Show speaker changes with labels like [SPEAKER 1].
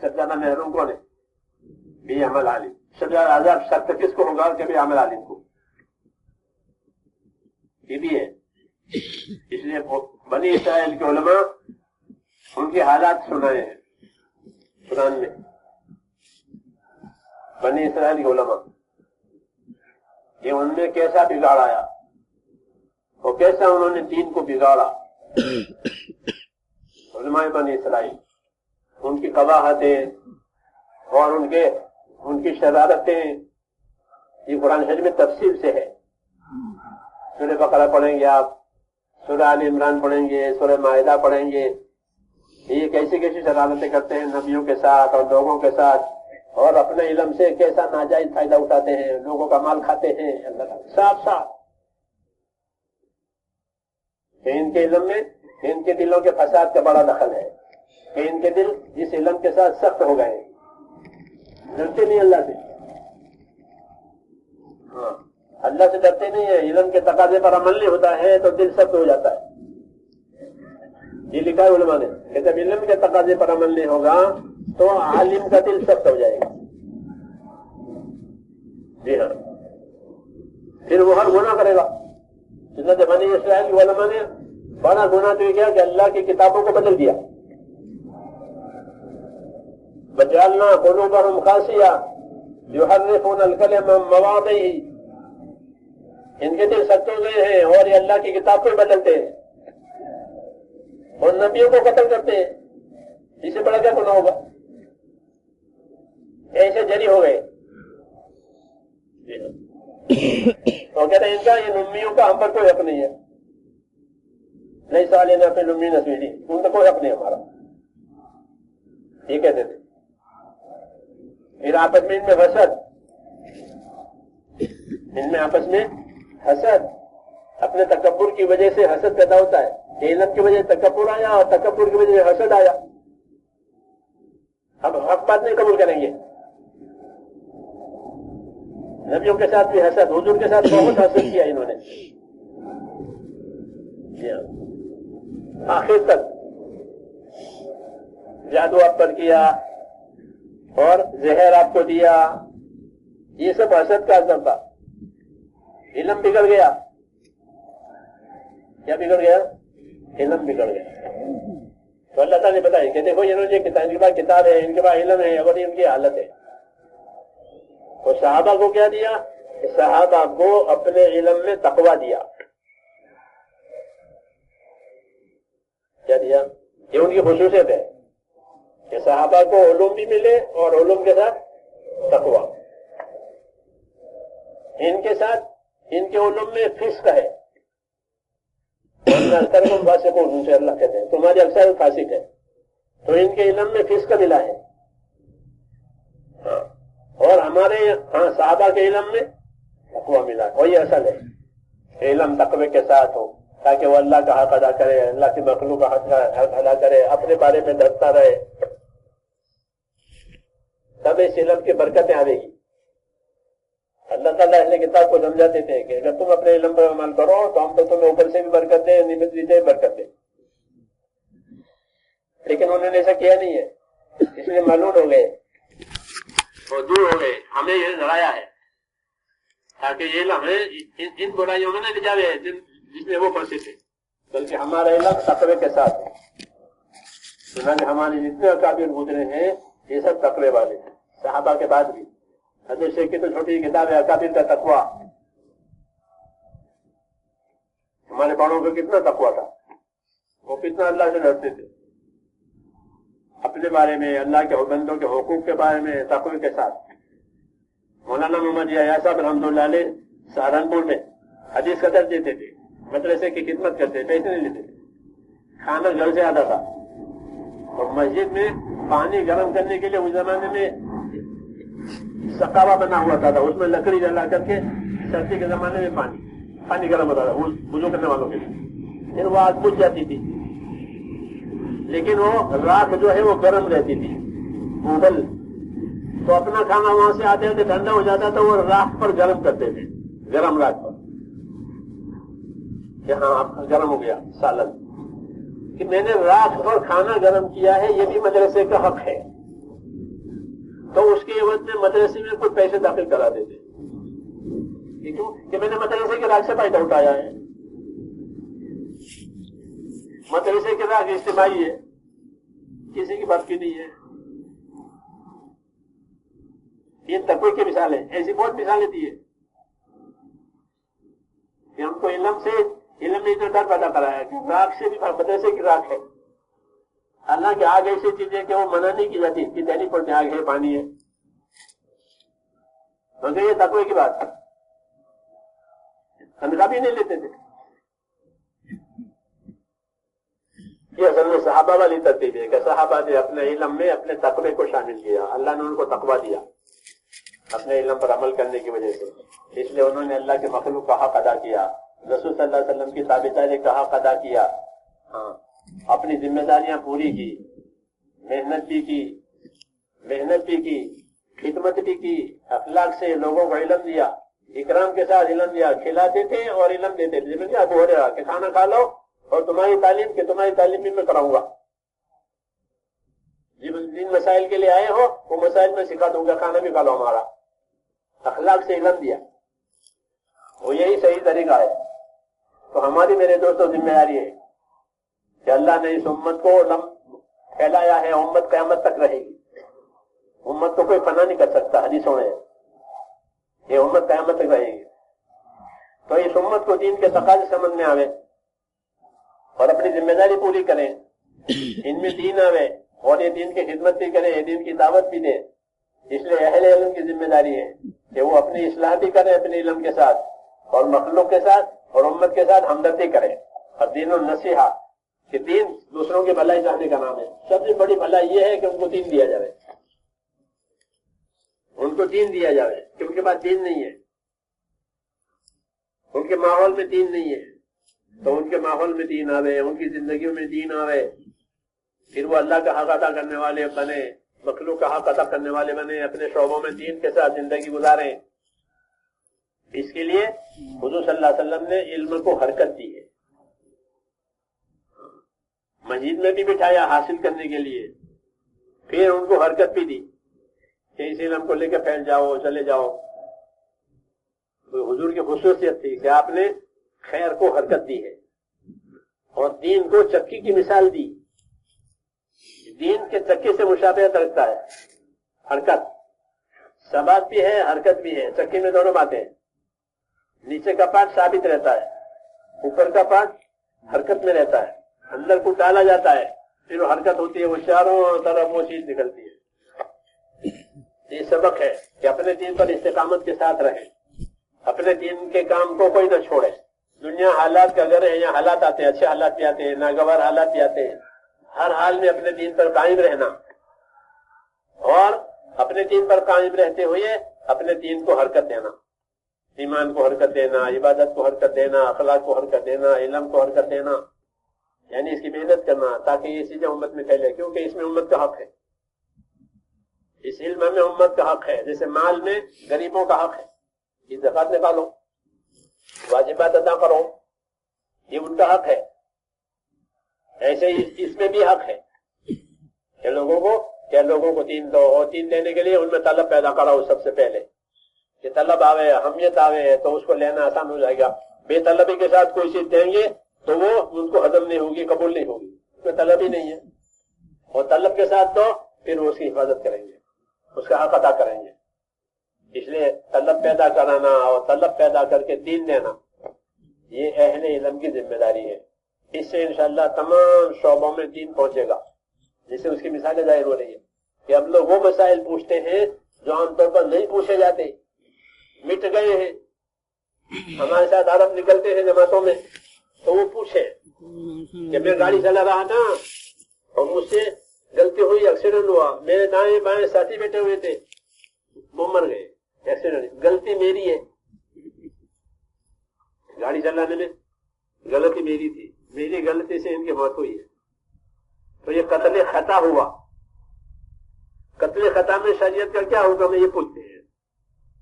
[SPEAKER 1] سب سے زیادہ محروم کون ہے؟ بے عمل عالم. سب سے زیادہ عذاب سخت کس کو ہوگا؟ کہ بے عمل عالم کو. یہ بھی ہے. اس لیے بنی اسرائیل کے علماء ان کے حالات سنائے ہیں قرآن میں. بنی اسرائیل کے علماء کہ ان میں کیسا بگاڑ آیا اور کیسا انہوں نے دین کو بگاڑا. علماء بنی اسرائیل ان کی قباحتیں اور ان کی شرارتیں یہ قرآن شریف میں تفصیل سے ہے. سورہ بقرہ پڑھیں گے آپ, سورہ آل عمران پڑھیں گے, سورہ مائدہ پڑھیں گے. یہ کیسی کیسی شرارتیں کرتے ہیں نبیوں کے ساتھ اور لوگوں کے ساتھ, اور اپنے علم سے کیسا ناجائز فائدہ اٹھاتے ہیں, لوگوں کا مال کھاتے ہیں. اللہ تعالیٰ صاف صاف کہ ان کے علم میں ان کے دلوں کے فساد کا بڑا دخل ہے کہ ان کے دل جس علم کے ساتھ سخت ہو گئے, ڈرتے نہیں اللہ سے. ہاں, اللہ سے ڈرتے نہیں ہے. علم کے تقاضے پر عمل نہیں ہوتا ہے تو دل سخت ہو جاتا ہے. یہ لکھا ہے علماء نے کہ جب علم کے تقاضے پر عمل نہیں ہوگا تو عالم کا دل سخت ہو جائے گا. جی ہاں, پھر وہ ہر گناہ کرے گا. جنت بنی اسرائیل کے علماء نے بڑا گناہ تو یہ کیا کہ اللہ کی کتابوں کو بدل دیا. وجعلنا قلوبهم قاسیہ یحرفون الکلم عن مواضعہ. ان کے دل سخت ہو گئے ہیں اور یہ اللہ کی کتاب کو بدلتے ہیں اور نبیوں کو قتل کرتے ہیں. اس سے بڑا کیا گناہ ہوگا؟ ایسے جری ہو گئے. تو کہتے ہیں ان کا یہ امیوں کا ہم پر کوئی حق نہیں ہے. نہیں سالینا فی الامی نصیبی, ان کا کوئی حق نہیں ہمارا. یہ کہتے تھے. پھر آپس میں ان میں حسد, ان میں آپس میں حسد, اپنے تکبر کی وجہ سے حسد پیدا ہوتا ہے. علم کی وجہ سے تکبر آیا اور تکبر کی وجہ سے حسد آیا. اب حق بات نہیں قبول کریں گے. نبیوں کے ساتھ بھی حسد, حضور کے ساتھ بہت حسد کیا انہوں نے. آخر تک جادو آپ پر کیا اور زہر آپ کو دیا, یہ سب حسد کا اثر تھا. علم بگڑ گیا. کیا بگڑ گیا؟ علم بگڑ گیا. تو اللہ تعالیٰ نے بتایا کہ دیکھو انہوں نے ان کے پاس کتاب ہے, ان کے پاس علم ہے, اور ان کی حالت ہے. تو صحابہ کو کیا دیا؟ صحابہ کو اپنے علم میں تقویٰ دیا. کیا دیا؟ یہ ان کی خصوصیت ہے کہ صحابہ کو علوم بھی ملے اور علوم کے ساتھ تقویٰ. ان کے ساتھ ان کے علوم میں فسق ہے. ان سے اللہ کہتے ہیں تمہارے اکثر فاسق ہے, تو ان کے علم میں فسق ملا ہے. ہاں, اور ہمارے صحابہ کے علم میں تقویٰ ملا ہے. وہی اصل ہے, علم تقوی کے ساتھ ہو تاکہ وہ اللہ کا حق ادا کرے, اللہ کی مخلوق کا حق ادا کرے, اپنے بارے میں ڈرتا رہے. تب اس علم کی برکتیں آئے گی. اللہ تعالیٰ اہل کتاب کو سمجھاتے تھے کہ اگر تم اپنے علم پر عمل کرو تو ہم تو تمہیں اوپر سے بھی برکت دیں, نیچے سے برکت دیں. لیکن انہوں نے ایسا کیا نہیں ہے, اس لیے معلوم ہو گئے اور دور ہو گئے. ہمیں یہ ڈرایا ہے تاکہ یہ علم ان برائیوں میں نہ لے جاوے جس میں وہ پڑھتے تھے, بلکہ ہمارا علم تقوی کے ساتھ ہے. چنانچہ ہمارے جتنے اکابر گزرے ہیں یہ سب تقوی والے ہیں, صحابہ کے بعد بھی. حضرت شیخ کی تو چھوٹی کتاب ہے اکابر کا تقویٰ. ہمارے بڑوں کو کتنا تقویٰ تھا, وہ کتنا اللہ سے ڈرتے تھے. اپنے بارے میں, اللہ کے بندوں کے حقوق کے بارے میں تقوی کے ساتھ. مولانا محمد یحییٰ صاحب رحمۃ اللہ علیہ سہارنپور میں حدیث کا درس دیتے تھے, مدرسے کی خدمت کرتے, پیسے نہیں لیتے تھے. کھانا گھر سے آتا تھا. اور مسجد میں پانی گرم کرنے کے لیے اس زمانے میں سقاوا بنا ہوا تھا, اس میں لکڑی جلا کر کے سردی کے زمانے میں پانی گرم ہوتا تھا وضو کرنے والوں کے لیے. پھر وہ آگ بجھ جاتی تھی, لیکن وہ راکھ جو ہے وہ گرم رہتی تھی, اوبل. تو اپنا کھانا وہاں سے آتے آتے ٹھنڈا ہو جاتا تھا, وہ راکھ پر گرم کرتے تھے, گرم راکھ پر. کہ ہاں گرم ہو گیا سالن, کہ میں نے راکھ اور کھانا گرم کیا ہے, یہ بھی مدرسے کا حق ہے. اس کے عوض میں مدرسے میں کوئی پیسے داخل کرا دیتے. کیوں کہ میں نے مدرسے کے راگ سے فائدہ اٹھایا ہے. مدرسے کے راگ اجتماعی ہے, کسی کی بات کی نہیں ہے. یہ تقوی کی مثال ہے. ایسی بہت مثالیں دی ہے کہ ہم کو علم نے اتنا ڈر پیدا کرایا کہ راگ سے بھی مدرسے کی راگ ہے. حالانکہ آگ ایسی چیز ہے کہ وہ منع نہیں کی جاتی کہ دہلی پر میں آگ ہے, پانی ہے. مگر یہ تقوی کی بات تنخواہ بھی نہیں لیتے تھے. یہ اصل میں صحابہ والی ترتیب ہے کہ صحابہ نے اپنے علم میں اپنے تقوی کو شامل کیا. اللہ نے ان کو تقوی دیا اپنے علم پر عمل کرنے کی وجہ سے. اس لیے انہوں نے اللہ کے مخلوق کا حق ادا کیا, رسول صلی اللہ علیہ وسلم کی تابعداری کا حق ادا کیا, ہاں اپنی ذمہ داریاں پوری کی, محنت بھی کی, خدمت بھی کی, اخلاق سے لوگوں کو علم دیا, اکرام کے ساتھ علم دیا. کھلاتے تھے اور علم دیتے تھے. ذمہ ابو ہریرہ کہ کھانا کھا لو اور تمہاری تعلیم بھی میں کراؤں گا. جن مسائل کے لیے آئے ہو وہ مسائل میں سکھا دوں گا, کھانا بھی کھا لو ہمارا. اخلاق سے علم دیا, وہ یہی صحیح طریقہ ہے. تو ہماری میرے دوستوں ذمہ داری ہے کہ اللہ نے اس امت کو پھیلایا ہے, امت قیامت تک رہے گی. امت کو کوئی فنا نہیں کر سکتا. حدیثوں میں یہ امت قیامت تک رہے گی. تو اس امت کو دین کے تقاضے سمجھ میں آوے اور اپنی ذمہ داری پوری کریں, ان میں دین آوے اور یہ دین کی خدمت بھی کریں, یہ دین کی دعوت بھی دیں. اس لیے اہل علم کی ذمہ داری ہے کہ وہ اپنی اصلاح بھی کریں اپنے علم کے ساتھ, اور مخلوق کے ساتھ اور امت کے ساتھ ہمدردی کریں. اور دین النصیحہ کہ دین دوسروں کی بھلائی چاہنے کا نام ہے. سب سے بڑی بھلائی یہ ہے کہ ان کو دین دیا جائے, ان کو دین دیا جائے, کہ ان کے پاس دین نہیں ہے, ان کے ماحول میں دین نہیں ہے. تو ان کے ماحول میں دین آوے, ان کی زندگیوں میں دین آوے, پھر وہ اللہ کا حق ادا کرنے والے بنے, مخلوق کا حق ادا کرنے والے بنے, اپنے شعبوں میں دین کے ساتھ زندگی گزاریں. اس کے لیے حضور صلی اللہ علیہ وسلم نے علم کو حرکت دی ہے, مسجد میں بھی بٹھایا حاصل کرنے کے لیے, پھر ان کو حرکت بھی دی کہ اس علم کو لے کے پھیل جاؤ, چلے جاؤ. حضور کی خصوصیت تھی کہ آپ نے خیر کو حرکت دی ہے اور دین کو چکی کی مثال دی. دین کے چکے سے مشابہت رکھتا ہے حرکت, ثبات بھی ہے حرکت بھی ہے. چکے میں دونوں باتیں, نیچے کا پارٹ ثابت رہتا ہے, اوپر کا پارٹ حرکت میں رہتا ہے. اندر کو ڈالا جاتا ہے, پھر وہ حرکت ہوتی ہے, وہ چاروں طرف وہ چیز نکلتی ہے. یہ سبق ہے کہ اپنے دین پر استقامت کے ساتھ رہیں, اپنے دین کے کام کو کوئی نہ چھوڑے. دنیا حالات کا گھر ہے, یہاں حالات آتے ہیں, اچھے حالات بھی آتے ہیں, ناگوار حالات بھی آتے ہیں. ہر حال میں اپنے دین پر قائم رہنا, اور اپنے دین پر قائم رہتے ہوئے اپنے دین کو حرکت دینا, ایمان کو حرکت دینا, عبادت کو حرکت دینا, اخلاق کو حرکت دینا, علم کو حرکت دینا. یعنی اس کی محنت کرنا تاکہ یہ چیزیں امت میں پھیلے, کیونکہ اس میں امت کا حق ہے, اس علم میں امت کا حق ہے. جیسے مال میں غریبوں کا حق ہے, یہ زکات نکالو, واجبات ادا کرو, یہ ان کا حق ہے. ایسے اس میں بھی حق ہے کہ لوگوں کو دین دو, اور دین دینے کے لیے ان میں طلب پیدا کراؤ. سب سے پہلے کہ طلب آوے, اہمیت آوے تو اس کو لینا آسان ہو جائے گا. بے طلبی کے ساتھ کوئی چیز دیں گے تو وہ ان کو ہضم نہیں ہوگی, قبول نہیں ہوگی, اس میں طلب ہی نہیں ہے. اور طلب کے ساتھ تو پھر وہ اس کی حفاظت کریں گے, اس کا حق ادا کریں گے. اس لیے طلب پیدا کرانا اور طلب پیدا کر کے دین دینا یہ اہل علم کی ذمہ داری ہے. اس سے انشاءاللہ تمام شعبوں میں دین پہنچے گا. جس سے اس کی مثالیں ظاہر ہو رہی ہے کہ ہم لوگ وہ مسائل پوچھتے ہیں جو عام طور پر نہیں پوچھے جاتے, مٹ گئے ہیں. ہمارے ساتھ عرب نکلتے ہیں جماعتوں میں تو وہ پوچھے کہ میں گاڑی چلا رہا تھا اور مجھ سے غلطی ہوئی, ایکسیڈنٹ ہوا, میرے دائیں بائیں ساتھی بیٹھے ہوئے تھے, وہ مر گئے, ایکسیڈنٹ, غلطی میری ہے. گاڑی چلانے میں غلطی میری تھی, میری غلطی سے ان کی موت ہوئی ہے. تو یہ قتل خطا ہوا. قتل خطا میں شریعت کا کیا حکم ہے یہ پوچھتے ہیں.